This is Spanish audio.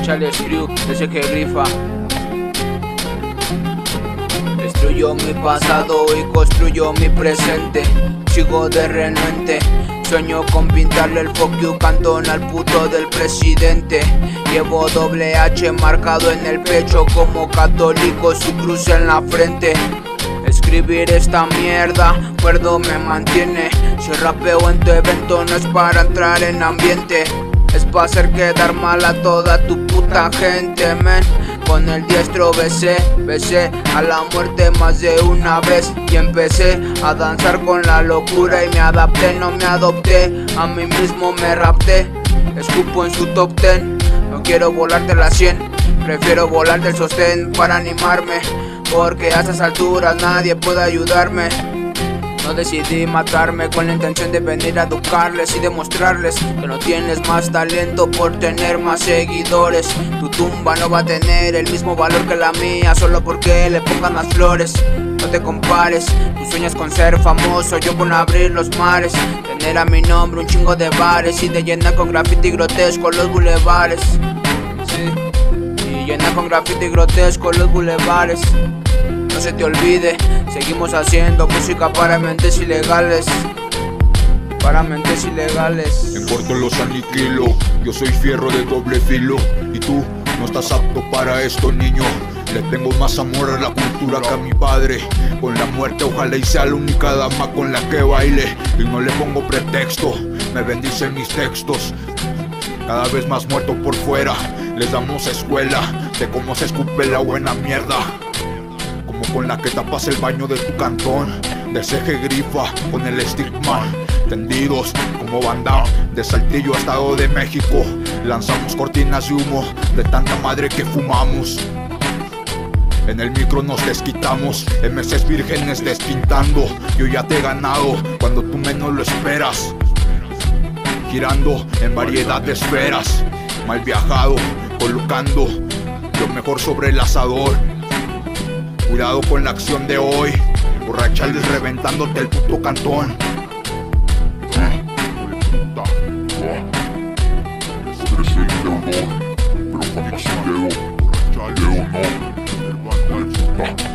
Charlie Screw, desde que grifa. Destruyo mi pasado y construyo mi presente. Sigo de renuente, sueño con pintarle el fuck you Cantón al puto del presidente. Llevo doble H marcado en el pecho como católico, su cruz en la frente. Escribir esta mierda, cuerdo me mantiene. Si rapeo en tu evento no es para entrar en ambiente, es para hacer quedar mal a toda tu puta gente, men. Con el diestro besé a la muerte más de una vez. Y empecé a danzar con la locura y me adapté, no me adopté. A mí mismo me rapté, escupo en su top 10. No quiero volarte la 100, prefiero volarte el sostén para animarme. Porque a estas alturas nadie puede ayudarme. No decidí matarme con la intención de venir a educarles y demostrarles que no tienes más talento por tener más seguidores. Tu tumba no va a tener el mismo valor que la mía solo porque le pongan más flores. No te compares, tú sueñas con ser famoso, yo con abrir los mares. Tener a mi nombre un chingo de bares y de llenar con graffiti grotesco los bulevares. Sí, y llenar con graffiti grotesco los bulevares. No se te olvide, seguimos haciendo música para mentes ilegales. Para mentes ilegales. En corto los aniquilo, yo soy fierro de doble filo. Y tú no estás apto para esto, niño. Le tengo más amor a la cultura que a mi padre. Con la muerte ojalá y sea la única dama con la que baile. Y no le pongo pretexto, me bendicen mis textos. Cada vez más muerto por fuera, les damos escuela de cómo se escupe la buena mierda. Como con la que tapas el baño de tu cantón, de ceje grifa con el stickman. Tendidos como banda, de Saltillo a Estado de México. Lanzamos cortinas de humo de tanta madre que fumamos. En el micro nos desquitamos, MCs vírgenes despintando. Yo ya te he ganado cuando tú menos lo esperas. Girando en variedad de esferas, mal viajado, colocando lo mejor sobre el asador. Cuidado con la acción de hoy, borrachales reventándote el puto cantón. Pero Félix Leo, borracha Leo no, hermano del puta.